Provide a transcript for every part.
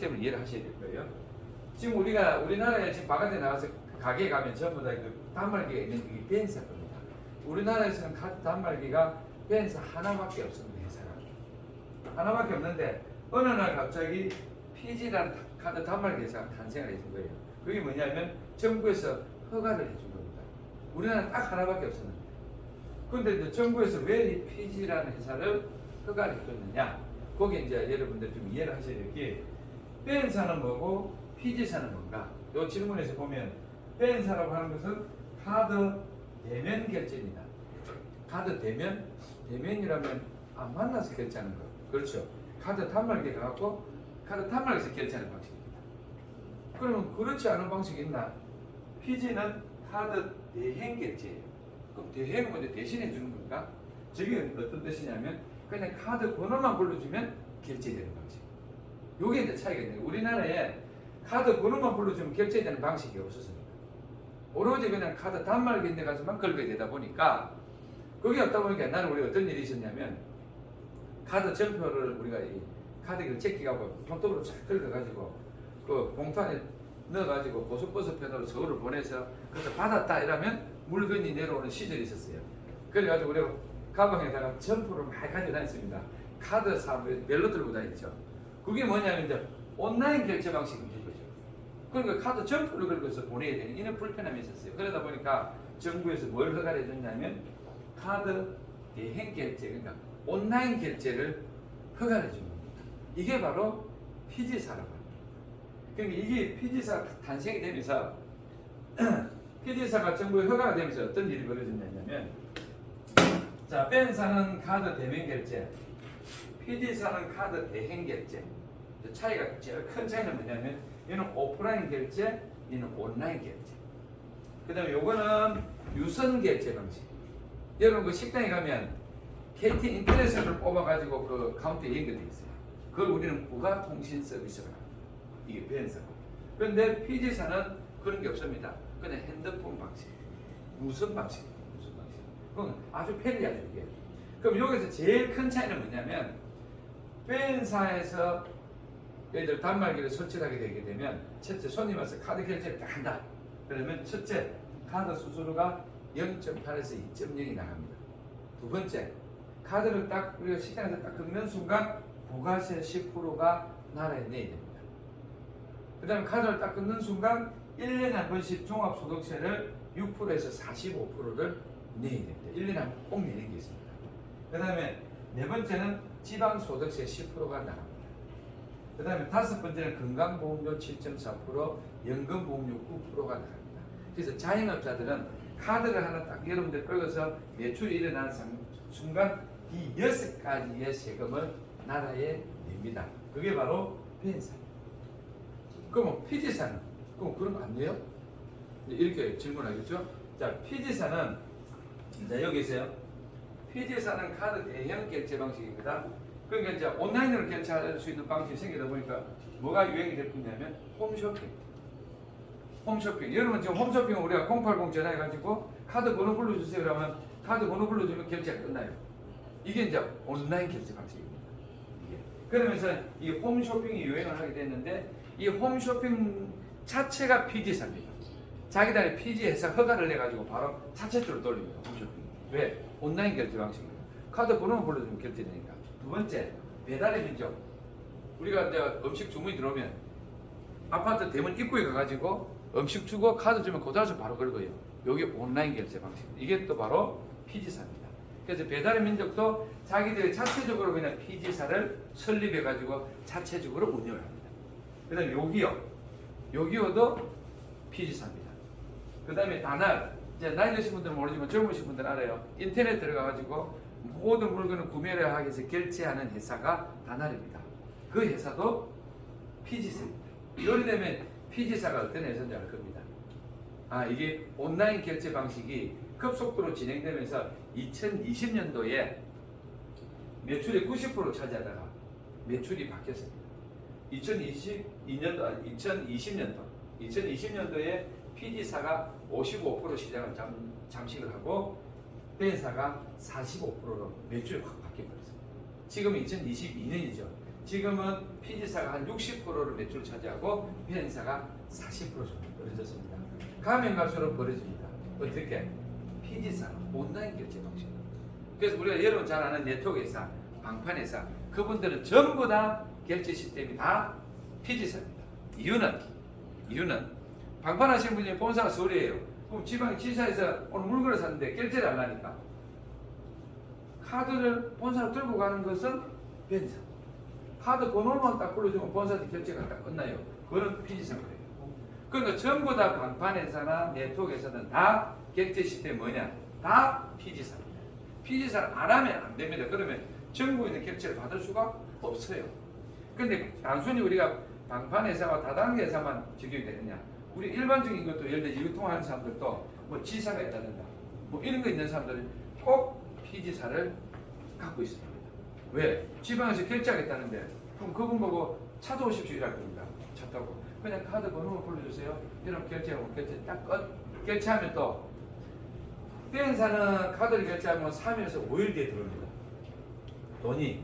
시스템을 이해를 하셔야 될 거예요. 지금 우리나라에 지금 바깥에 나가서 가게에 가면 전부 다 그 단말기가 있는 그게 벤사 겁니다. 우리나라에서는 카드 단말기가 벤사 하나밖에 없습니다. 회사가 하나밖에 없는데 어느 날 갑자기 PG라는 카드 단말기 회사가 탄생을 해준 거예요. 그게 뭐냐면 정부에서 허가를 해준 겁니다. 우리나라는 딱 하나밖에 없었는데 근데 정부에서 왜 이 PG라는 회사를 허가를 해줬느냐? 거기에 이제 여러분들 좀 이해를 하셔야 될 게 벤사는 뭐고 PG사는 뭔가? 이 질문에서 보면 벤사라고 하는 것은 카드 대면 결제입니다. 카드 대면이라면 만나서 결제하는 거. 그렇죠. 카드 단말기에 가갖고 카드 단말기에서 결제하는 방식입니다. 그러면 그렇지 않은 방식이 있나? PG는 카드 대행 결제예요. 그럼 대행은 먼저 대신해 주는 건가? 저게 어떤 뜻이냐면 그냥 카드 번호만 불러주면 결제되는 방식. 요게 이제 차이가 있네요. 우리나라에 카드 번호만 불러주면 결제되는 방식이 없었습니다. 오로지 그냥 카드 단말기인데 가서만 긁어야 되다 보니까 그게 없다 보니까 옛날에 우리 어떤 일이 있었냐면 카드 점표를 우리가 이 카드를 제끼가고 손톱으로 쫙 긁어가지고 그 봉투 안에 넣어가지고 고속버스편으로 서울을 보내서 그래서 받았다 이러면 물건이 내려오는 시절이 있었어요. 그래가지고 우리가 가방에다가 점포를 많이 가지고 다녔습니다. 카드 사업에 멜로 들고 다녔죠. 그게 뭐냐면 이제 온라인 결제 방식인 거죠. 그러니까 카드 점포를 긁어서 보내야 되는 이런 불편함이 있었어요. 그러다 보니까 정부에서 뭘 허가를 해줬냐면 카드 대행 결제, 그러니까 온라인 결제를 허가를 해준 겁니다. 이게 바로 PG사라고 합니다. 그러니까 이게 PG사 탄생이 되면서 PG사가 정부에 허가가 되면서 어떤 일이 벌어졌냐면 자, 벤사는 카드 대면 결제, PG사는 카드 대행 결제. 차이가 제일 큰 차이는 뭐냐면 얘는 오프라인 결제, 얘는 온라인 결제. 그 다음에 요거는 유선 결제 방식. 여러분 그 식당에 가면 KT 인터넷을 뽑아가지고 그 카운트에 연결되어 있어요. 그걸 우리는 부가통신 서비스라고 합니다. 이게 벤사고. 그런데 PG사는 그런 게 없습니다. 그냥 핸드폰 방식, 무선 방식. 그건 아주 편리하죠 이게. 그럼 여기서 제일 큰 차이는 뭐냐면 벤사에서 예를 들어 단말기를 설치하게 되게 되면 첫째 손님 와서 카드 결제를 딱 한다. 그러면 첫째 카드 수수료가 0.8에서 2.0이 나갑니다. 두 번째 카드를 딱 우리가 식당에서 딱 긁는 순간 부가세 10%가 나라에 내야 됩니다. 그 다음에 카드를 딱 긁는 순간 1년에 한 번씩 종합소득세를 6%에서 45%를 내야 됩니다. 1년에 한 번 꼭 내는 게 있습니다. 그 다음에 네 번째는 지방소득세 10%가 나갑니다. 그 다음에 다섯 번째는 건강보험료 7.4%, 연금보험료 9%가 나갑니다. 그래서 자영업자들은 카드를 하나 딱 여러분들 끌어서 매출이 일어나는 순간 이 6가지의 세금을 나라에 냅니다. 그게 바로 벤사입니다. 그럼 PG사는? 그럼 그런 거 안 돼요? 이렇게 질문하겠죠? 자, PG사는 자, 여기 있어요. PG사는 카드 대형 결제 방식입니다. 그러니까 이제 온라인으로 결제할 수 있는 방식이 생기다 보니까 뭐가 유행이 됐냐면 홈쇼핑. 홈쇼핑. 여러분 지금 홈쇼핑은 우리가 080 전화해가지고 카드 번호 불러주세요 그러면 카드 번호 불러주면 결제가 끝나요. 이게 이제 온라인 결제 방식입니다. 이게. 그러면서 이 홈쇼핑이 유행을 하게 됐는데 이 홈쇼핑 자체가 PG사입니다. 자기들의 PG 회사 허가를 내가지고 바로 자체적으로 돌립니다. 홈쇼핑. 왜? 온라인 결제 방식입니다. 카드 번호만 불러주면 결제되니까. 두 번째, 배달의 민족. 우리가 이제 음식 주문이 들어오면 아파트 대문 입구에 가가지고 음식 주고 카드 주면 그다음에 바로 긁어요. 여기 온라인 결제 방식. 이게 또 바로 PG사입니다. 그래서 배달의 민족도 자기들이 자체적으로 그냥 PG사를 설립해가지고 자체적으로 운영을 합니다. 그 다음에 요기요도 PG사입니다. 그 다음에 다날. 이제 나이 드신 분들은 모르지만 젊으신 분들은 알아요. 인터넷 들어가가지고 모든 물건을 구매를 하기 위해서 결제하는 회사가 다날입니다. 그 회사도 PG사입니다. 이렇게 되면 PG사가 어떤 회사인지 알 겁니다. 이게 온라인 결제 방식이 급속도로 진행되면서 2020년도에 매출의 90%를 차지하다가 매출이 바뀌었습니다. 2020년도에 PG사가 55% 시장을 잠식을 하고 벤사가 45%로 매출이 확 바뀌어버렸습니다. 지금은 2022년이죠. 지금은 피지사가 한 60%를 매출 차지하고 B사가 40% 정도 벌어졌습니다. 가면 갈수록 벌어집니다. 어떻게? 피지사 온라인 결제 방식. 그래서 우리가 여러분 잘 아는 네트워크 회사, 방판 회사, 그분들은 전부 다 결제 시스템이 다 피지사입니다. 이유는 방판하시는 분이 본사가 서울이에요. 그럼 지방 지사에서 오늘 물건을 샀는데 결제를 안 하니까 카드를 본사로 들고 가는 것은 B사. 카드 번호만 딱 불러주면 본사한테 결제가 딱 끝나요. 그거는 피지사 거예요. 그러니까 전부 다 방판회사나 네트워크에서는 다 결제 시스템이 뭐냐? 다 피지사입니다. 피지사를 안 하면 안 됩니다. 그러면 전국에 있는 결제를 받을 수가 없어요. 근데 단순히 우리가 방판회사와 다단계회사만 적용이 되느냐? 우리 일반적인 것도 예를 들어 유통하는 사람들도 뭐 지사가 있다든가 뭐 이런 거 있는 사람들은 꼭 피지사를 갖고 있습니다. 왜? 지방에서 결제하겠다는데 그럼 그분 보고 찾아오십시오 이랄 겁니다. 차 타고 그냥 카드 번호를 불러주세요. 이러면 결제하고 결제 딱 끝. 결제하면 또 B사는 카드를 결제하면 3일에서 5일 뒤에 들어옵니다. 돈이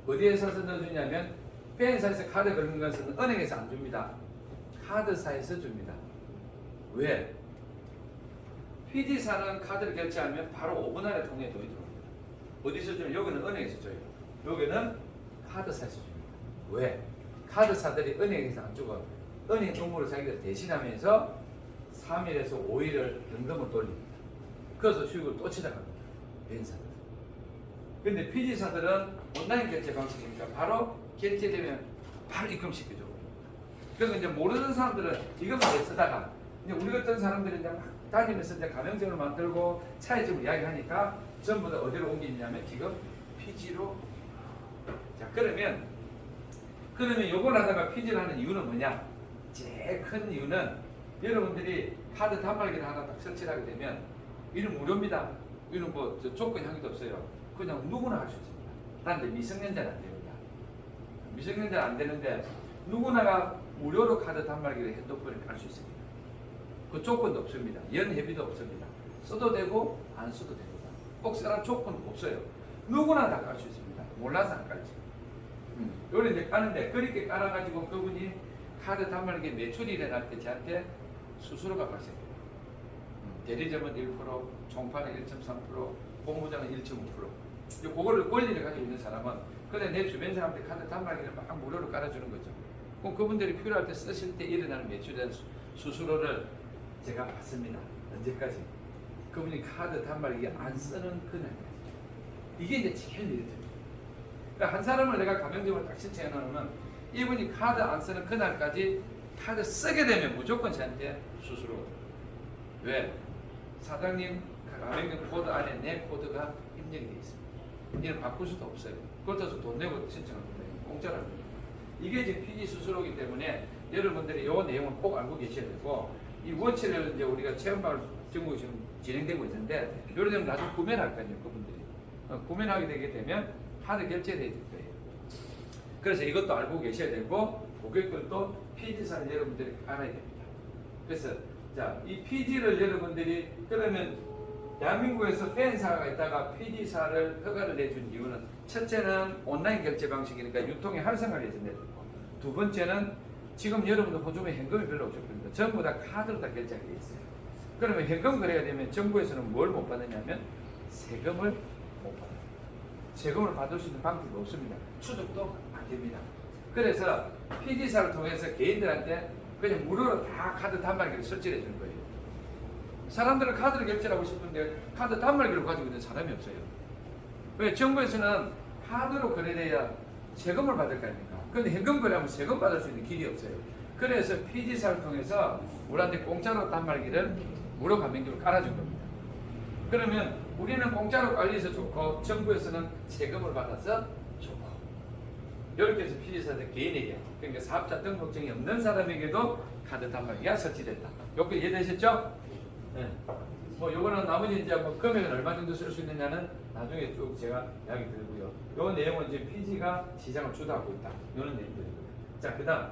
어디에서 넣어주냐면 B사에서 카드 걸는 것은 은행에서 안 줍니다. 카드사에서 줍니다. 왜? PD사는 카드를 결제하면 바로 5분 안에 통에 돈이 들어옵니다. 어디서 주면 여기는 은행에서 줘요. 여기는 카드사에서 줍니다. 왜? 카드사들이 은행에서 안 주고 은행 업무를 자기들 대신하면서 3일에서 5일을 연금을 돌립니다. 그래서 수익을 또 찾아갑니다. B사들. 근데 PD사들은 온라인 결제 방식이니까 바로 결제되면 바로 입금시켜줘. 그래서 이제 모르는 사람들은 이것만 쓰다가 이제 우리 같은 사람들이 이제 막 다니면서 이제 가맹점을 만들고 차이점을 이야기하니까 전부 다 어디로 옮기냐면 지금 PG로. 자 그러면 요걸 하다가 PG를 하는 이유는 뭐냐? 제일 큰 이유는 여러분들이 카드 단말기를 하나 딱 설치를 하게 되면 이는 무료입니다. 이는 뭐 조건 향유도 없어요. 그냥 누구나 할 수 있습니다. 그런데 미성년자는 안 됩니다. 미성년자는 안 되는데 누구나가 무료로 카드 단말기를 핸드폰에 깔 수 있습니다. 그 조건도 없습니다. 연회비도 없습니다. 써도 되고 안 써도 됩니다. 꼭 쓰라는 조건도 없어요. 누구나 다 깔 수 있습니다. 몰라서 안 깔지. 요래 이제 까는데 그렇게 깔아가지고 그분이 카드 단말기 매출이 일어날 때 저한테 수수료가 발생해요. 대리점은 1%, 총판은 1.3%, 공모장은 1.5%. 그거를 권리를 가지고 있는 사람은 그래 내 주변 사람들 카드 단말기를 막 무료로 깔아주는 거죠. 그럼 그분들이 필요할 때 쓰실 때 일어나는 매출에 대한 수수료를 제가 받습니다. 언제까지? 그분이 카드 단말기 안 쓰는 그날까지. 이게 이제 제일 메리트입니다. 그러니까 한 사람을 내가 가맹점을 딱 신청해 놓으면 이분이 카드 안 쓰는 그날까지 카드 쓰게 되면 무조건 저한테 수수료가 됩니다. 왜? 사장님 가맹점 코드 안에 내 코드가 입력이 되어 있습니다. 이는 바꿀 수도 없어요. 그렇다고 돈 내고 신청합니다. 공짜로 합니다. 이게 지금 PG 수수료이기 때문에 여러분들이 이 내용을 꼭 알고 계셔야 되고 이 원치를 이제 우리가 체험방을 전국에 지금 진행되고 있는데 이런 데는 나중에 구매를 할 거예요. 그분들이 구매를 하게 되게 되면 카드 결제돼야 될 거예요. 그래서 이것도 알고 계셔야 되고 고객들도 PG사를 여러분들이 알아야 됩니다. 그래서 자, 이 PG를 여러분들이 그러면 대한민국에서 B사가 있다가 PG사를 허가를 내준 이유는 첫째는 온라인 결제 방식이니까 유통의 활성화를 위해서 내줬고 두 번째는 지금 여러분들 호주에 현금이 별로 없을 겁니다. 전부 다 카드로 다 결제하게 돼 있어요. 그러면 현금 거래가 되면 정부에서는 뭘 못 받느냐면 세금을 못 받아요. 세금을 받을 수 있는 방법이 없습니다. 추적도 안 됩니다. 그래서 PG사를 통해서 개인들한테 그냥 무료로 다 카드 단말기를 설치해 주는 거예요. 사람들은 카드를 결제하고 싶은데 카드 단말기를 가지고 있는 사람이 없어요. 왜? 정부에서는 카드로 거래돼야 세금을 받을 거 아닙니까? 그런데 현금 거래하면 세금 받을 수 있는 길이 없어요. 그래서 PG사를 통해서 우리한테 공짜로 단말기를 무료 가맹점을 깔아준 겁니다. 그러면 우리는 공짜로 깔려서 좋고 정부에서는 세금을 받아서 좋고 이렇게 해서 PG사들 개인에게 그러니까 사업자 등록증이 없는 사람에게도 카드 단말기가 설치됐다. 여기 이해되셨죠? 네. 뭐 요거는 나머지 이제 뭐 금액은 얼마 정도 쓸 수 있느냐는 나중에 쭉 제가 이야기 드리고요. 요 내용은 이제 PG가 시장을 주도하고 있다. 요런 내용들입니다. 자, 그다음